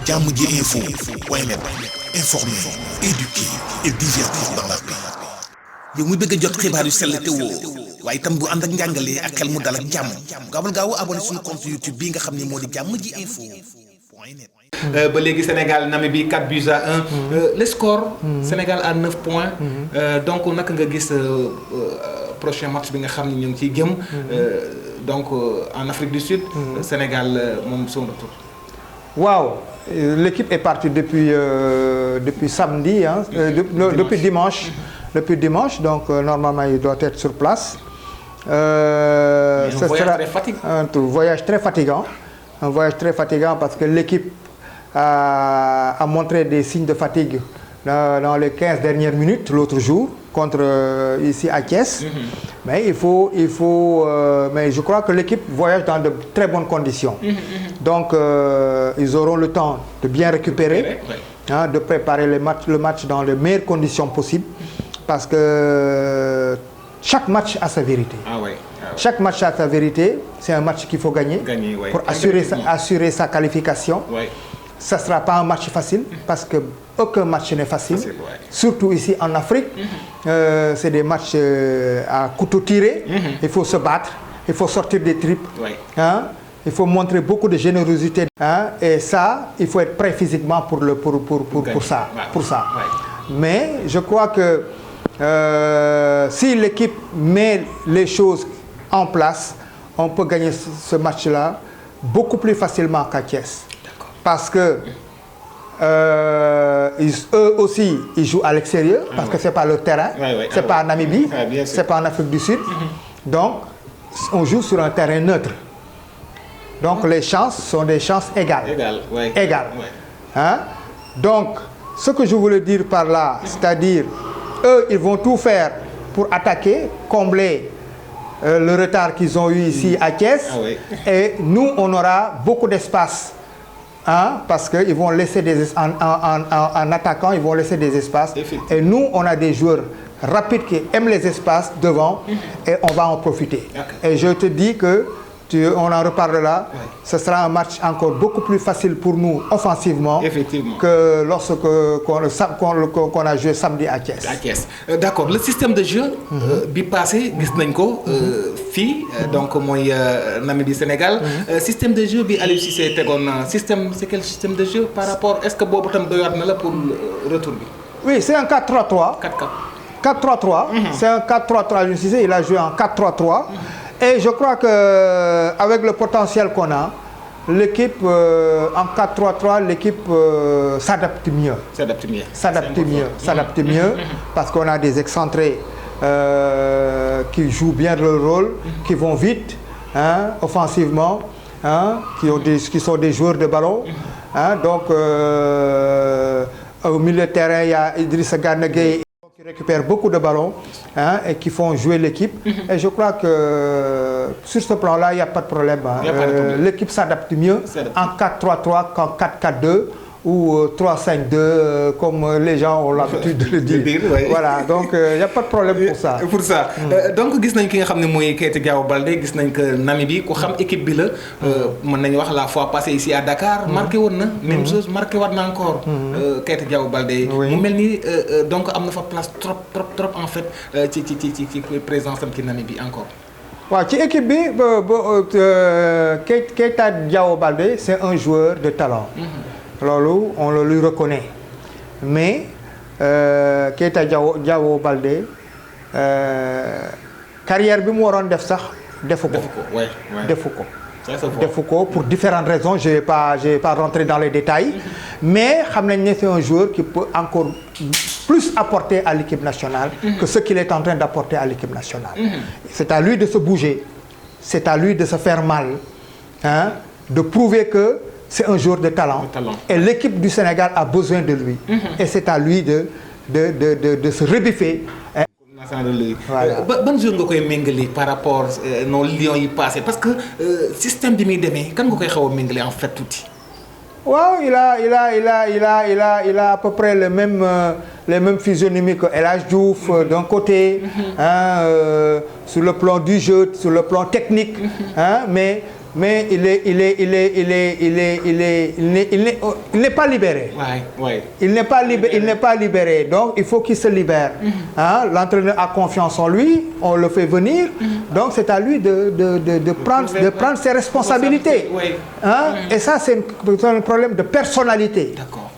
Jamoji Info point net, informer, éduquer et divertir dans la paix. yow mu bëgg a jot xibaar yu sell te woo waaye itam bu ànd ak njàngalee ak xel mu dal ak jàmm gaawal gaaw abonné suñu compte YouTube bi nga xam ne moo di Jamoji Info point net. ba léegi Sénégal Namibie 4-1. Le score. Sénégal à 9 points. Donc naka nga gis prochain match bi nga xam ne ñu ngi ciy jëm. Donc en Afrique du Sud. Sénégal moom son retour. Waaw, l'équipe est partie depuis samedi, hein, depuis dimanche. Depuis dimanche, donc normalement il doit être sur place. Un voyage très fatigant. Un voyage très fatigant. Un voyage très fatigant parce que l'équipe a montré des signes de fatigue dans les 15 dernières minutes l'autre jour contre ici à Thiès. Mais mais je crois que l'équipe voyage dans de très bonnes conditions. Donc ils auront le temps de bien récupérer, hein, de préparer le match dans les meilleures conditions possibles. Parce que chaque match a sa vérité. Chaque match a sa vérité. C'est un match qu'il faut gagner pour assurer sa qualification. Ça ne sera pas un match facile parce qu'aucun match n'est facile. Surtout ici en Afrique. C'est des matchs à couteau tiré. Il faut se battre. Il faut sortir des tripes. Hein? Il faut montrer beaucoup de générosité. Hein? Et ça, il faut être prêt physiquement pour ça. Mais je crois que si l'équipe met les choses en place, on peut gagner ce match-là beaucoup plus facilement qu'à Thiès. Parce que eux aussi, ils jouent à l'extérieur, parce que ce n'est pas leur terrain, ce n'est pas en Namibie, ce n'est pas en Afrique du Sud. Donc, on joue sur un terrain neutre. Donc, les chances sont des chances égales. Hein? Donc, ce que je voulais dire par là, c'est-à-dire, eux, ils vont tout faire pour attaquer, combler le retard qu'ils ont eu ici à Thiès. Et nous, on aura beaucoup d'espace. Hein, parce qu'ils vont laisser en attaquant, ils vont laisser des espaces. Et nous, on a des joueurs rapides qui aiment les espaces devant et on va en profiter. Et je te dis que, on en reparlera, ce sera un match encore beaucoup plus facile pour nous offensivement que qu'on a joué samedi à Thiès. D'accord. Le système de jeu, bi passé, gis nañ ko fii donc mooy Namibie Sénégal. Système de jeu bi Aliou Cissé tegoon système, c'est quel système de jeu par rapport, est-ce que boobu tam doyaat na la pour retour bi? Oui, c'est un 4-3-3. 4-3-3. C'est un 4-3-3. Aliou Cissé, il a joué en 4-3-3. Et je crois qu'avec le potentiel qu'on a, l'équipe en 4-3-3, l'équipe s'adapte mieux. S'adapte mieux parce qu'on a des excentrés qui jouent bien leur rôle, qui vont vite, hein, offensivement, hein, qui sont des joueurs de ballon. Hein, donc au milieu de terrain, il y a Idrissa Gana Gueye qui récupèrent beaucoup de ballons, hein, et qui font jouer l'équipe. Et je crois que sur ce plan-là, il n'y a pas de problème. L'équipe s'adapte mieux en 4-3-3 qu'en 4-4-2 ou 3-5-2, comme les gens ont l'habitude de le dire. Voilà, donc il n'y a pas de problème pour ça. Donc gis nañ ki nga xam ne mooy Keita Diao Baldé, gis nañ que Namibie ku xam équipe bi la mën nañu wax la fois passée ici à Dakar marqué woon na même chose, marqué waat na encore Keita Diao Baldé. Mu mel ni donc am na fa place trop en fait ci présence am ci Namibie encore. waaw ci équipe bi Keita Diao Baldé, c'est un joueur de talent. Loolu on le lui reconnaît, mais Keita Diao Baldé carrière bi mu waroon def sax defu ko pour différentes raisons. Je vais pas rentrer dans les détails, mais xam nañ ne c'est un joueur qui peut encore plus apporter à l'équipe nationale que ce qu'il est en train d'apporter à l'équipe nationale. C'est à lui de se bouger, c'est à lui de se faire mal, hein, de prouver que c'est un joueur de talent. Et l'équipe du Sénégal a besoin de lui. Et c'est à lui de se rebiffer. Voilà. Ban jour nga koy méngale par rapport nos Lions yi passé, parce que système bi muy demee kan nga koy xaw a méngale en fait tuuti. Waaw, il a à peu près les mêmes physionomies que El Hadj Diouf d'un côté, hein, sur le plan du jeu, sur le plan technique, hein, mais mais il n'est pas libéré. Il n'est pas libéré. Donc il faut qu'il se libère. Hein? L'entraîneur a confiance en lui, on le fait venir. Donc c'est à lui de prendre ses responsabilités. Hein? Et ça c'est un problème de personnalité. D'accord.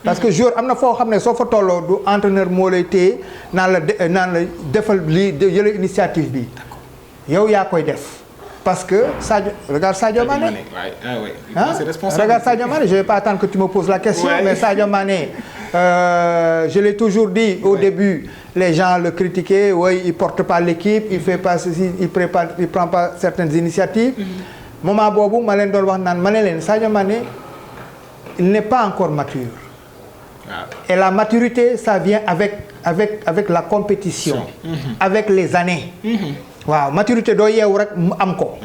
Parce que joueur am na foo xam ne soo fa tolloo du entraîneur moo lay téye naan la defal lii jëlee initiative bi. yow yaa koy def. Parce que regarde Sadio Mané. Regarde Sadio Mané, je ne vais pas attendre que tu me poses la question, mais Sadio Mané, je l'ai toujours dit au début, les gens le critiquaient, il ne porte pas l'équipe, il fait pas ceci, il prend pas certaines initiatives. Moment bobu, ma len doon wax naan ma ne leen Sadio Mané, il n'est pas encore mature. Et la maturité, ça vient avec la compétition, avec les années. Waaw maturité doo yeewu rek mu am ko.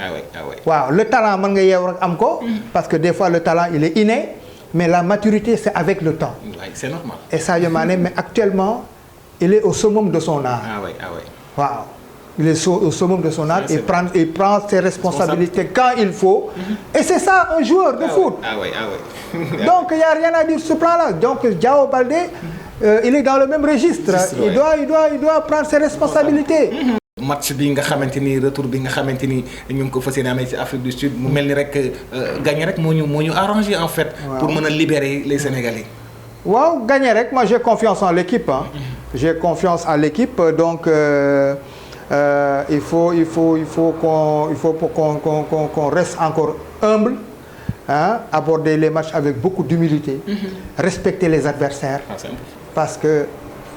waaw le talent mën nga yeewu rek am ko. parce que des fois le talent il est inné mais la maturité c'est avec le temps. c'est normal. Et Sadio Mané mais actuellement il est au summum de son âge. waaw il est au summum de son âge et prend ses responsabilités quand il faut. Et c'est ça un joueur de foot. Donc il y a rien à dire sur ce plan-là. Donc Diao Baldé il est dans le même registre. Il doit prendre ses responsabilités. match bi nga xamante ni retour bi nga xamante ni ñu ngi ko fas yéene amee ci Afrique du Sud mu mel ni rek gagner rek moo ñu arrangé en fait. pour mën a libérer les Sénégalais. waaw gagner rek moi j'ai confiance en l'équipe hein. J'ai confiance en l'équipe donc il faut qu'on reste encore humble hein, aborder les matchs avec beaucoup d'humilité. Respecter les adversaires. Parce que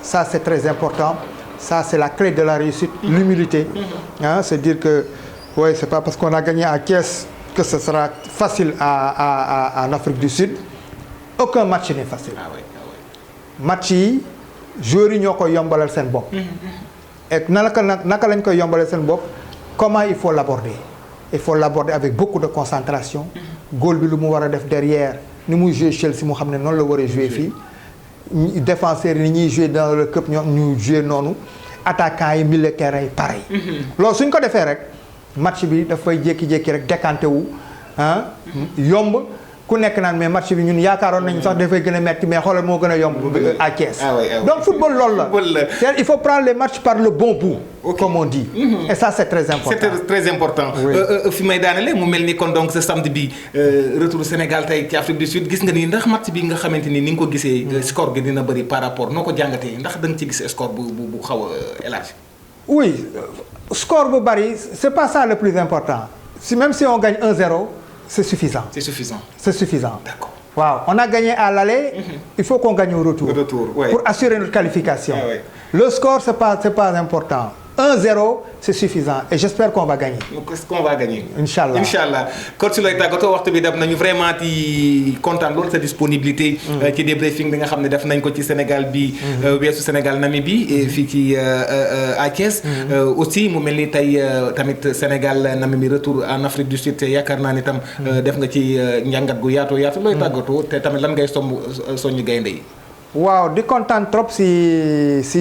ça c'est très important. Ça, c'est la clé de la réussite, l'humilité. Hein, c'est dire que, ouais, c'est pas parce qu'on a gagné à Thiès que ce sera facile en Afrique du Sud. Aucun match n'est facile. Match yi joueurs yi ñoo koy yombalal seen bopp. Et naka lañ koy yombalal seen bopp, comment il faut l'aborder? Il faut l'aborder avec beaucoup de concentration. Goal bi lu mu war a def derrière ni muy jouer Chelsea mu xam ne noonu la war a jouer fii. Défenseurs yi ñuy jouer dans le cup ñoom ñu jouer noonu attaquants yi milieu terrain yi pareil. loolu suñ ko defee rek match bi dafay jékki-jékki rek décanté wu ah yomb ku nekk naan mais match bi ñun yaakaaroon nañu sax dafay gën a metti mais xoolal moo gën a yomb à Thiès. Donc football loolu la. Il faut prendre les matchs par le bon bout. Comme on dit. Et ça c'est très important. C'est très important. fi may daanale mu mel ni kon donc ce samedi bi retour Sénégal tey ci Afrique du Sud gis nga ni ndax match bi nga xamante ni nga ko gisee. score gi dina bëri par rapport noo ko jàngatee ndax da nga ci gis score bu xaw a élargi. Oui score bu bëri c'est pas ça le plus important même si on gagne 1-0 c'est suffisant. C'est suffisant. C'est suffisant. D'accord. Wow. On a gagné à l'aller, il faut qu'on gagne au retour. Pour assurer notre qualification. Le score c'est pas important. 1-0 c'est suffisant et j'espère qu'on va gagner. Qu'on va gagner. Inch'Allah. Inch'Allah. Coach looy tàggatoo waxtu bi dem nañu vraiment di kontaan loolu sa disponibilité. ci débriefing bi nga xam ne def nañ ko ci Sénégal bi. weesu Sénégal Namibie et fii ci à Thiès. aussi mu mel ni tey tamit Sénégal Namibie retour en Afrique du Sud te yaakaar naa ni tam def nga ci njàngat gu yaatu looy tàggatoo te tamit lan ngay soññu gaynde yi. waaw di kontaan trop si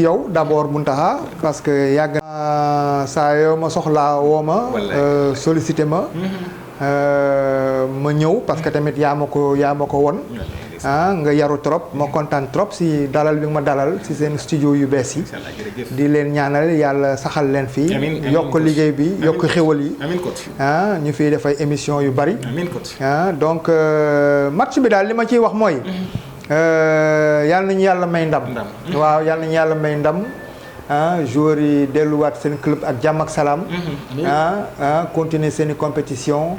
yow d'abord Mountakha parce que yàgg saa yow ma soxlaa woo ma sollicité ma ma ñëw parce que tamit yaa ma ko won nga yaru trop ma kontaan trop si dalal bi ma dalal si seen studio yu bees yi di leen ñaanal yàlla saxal leen fii yokk liggéey bi yokk xéwal yi ñu fiy def ay émission yu bari donc match bi daal li ma ciy wax mooy yàlla nañu yàlla may ndam. waaw yàlla nañu yàlla may ndam joueurs yi delluwaat seen club ak jàmm ak salaam. continuer seen i compétition.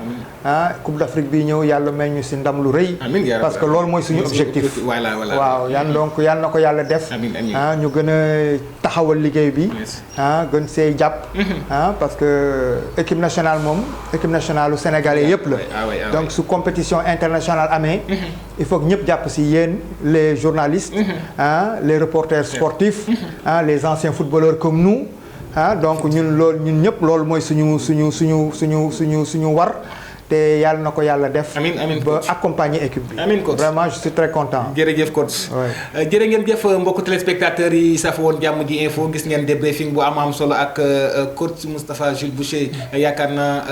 Coupe d'Afrique bi ñëw yàlla may ñu si ndam lu rëy. parce que loolu mooy suñu objectif. waaw yàlla na ko yàlla def. ñu gën a taxawal liggéey bi. gën see jàpp. parce que équipe nationale moom équipe nationale lu sénégalais yëpp la. donc su compétition internationale amee. il faut que ñëpp jàpp si yéen les journalistes. les reporters sportifs. les anciens footballeurs comme nous donc ñun ñëpp loolu mooy suñu war te yàlla na ko yàlla def. amiin ba accompagner équipe bi. amiin coach vraiment je suis très content. jërëjëf coach. jërë ngeen jëf mbokku téléspectateurs yi saf woon jàmm ji info gis ngeen débriefing bu am solo ak coach Moustapha Jules Boucher yaakaar naa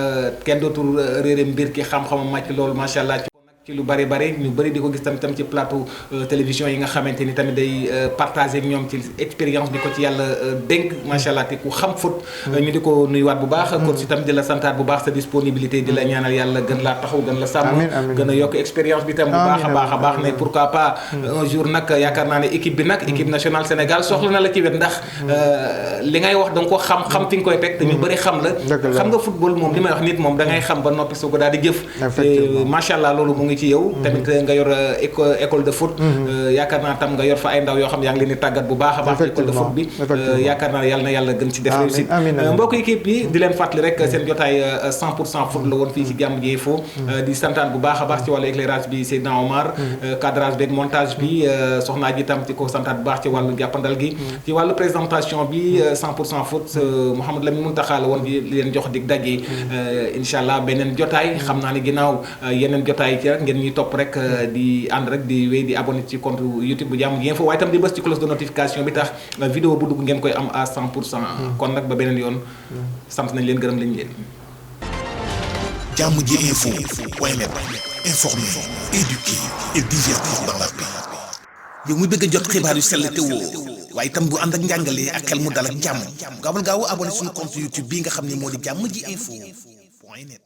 kenn dootul réere mbir ki xam-xamam màcc loolu macha allah. ci lu bari ñu bëri di ko gis tam ci plateau télévision yi nga xamante ni tamit day partager ak ñoom ci expérience bi ko ci yàlla dénk macha allah te ku xam foot ñu di ko nuyuwaat bu baax coach itam di la santaat bu baax sa disponibilité di la ñaanal yàlla gën laa taxaw gën la sàmm gën a yokk expérience bi tam bu baax a baax ne pourquoi pas un jour nag yaakaar naa ne équipe bi nag équipe nationale Sénégal soxla na la ci wet ndax li ngay wax da nga ko xam fi nga koy teg te ñu bëri xam la xam nga football moom li may wax nit moom da ngay xam ba noppi soo ko daal di jëf macha allah loolu mu ngi ci yow tamit nga yor école de foot yaakaar naa tam nga yor fa ay ndaw yoo xam yaa ngi leen di tàggat bu baax a baax école de foot bi yaakaar naa yàlla na yàlla gën ci def réussite mbokk équipe bi di leen fàttali rek seen jotaay 100% foot la woon fii ci jàmm ji info di santaan bu baax a baax ci wàllu éclairage bi Seydina Omar cadrage beeg montage bi soxnaa ji tam ci ko santaat bu baax ci wàllu jàppandal gi ci wàllu présentation bi 100% foot Mouhamed Lamine Muntaxa la woon di leen jox dig daje incha allah beneen jotaay xam naa ne ginnaaw yeneen jotaay ci rek ngeen ñuy topp rek di ànd rek di wéy di abonné ci compte YouTube bu jàmm ji info waaye tam di bës ci cloche de notification bi tax vidéo bu dugg ngeen koy am à 100% kon nag ba beneen yoon sant nañ leen gërëm lañ leen jàmm ji info point net informer, éduquer et divertir dans la paix. yow muy bëgg a jot xibaar yu sell te woo waaye itam bu ànd ak njàngalee ak xel mu dal ak jàmm gaawal gaaw abonné suñu compte YouTube bii nga xam ne moo di jàmm ji info point net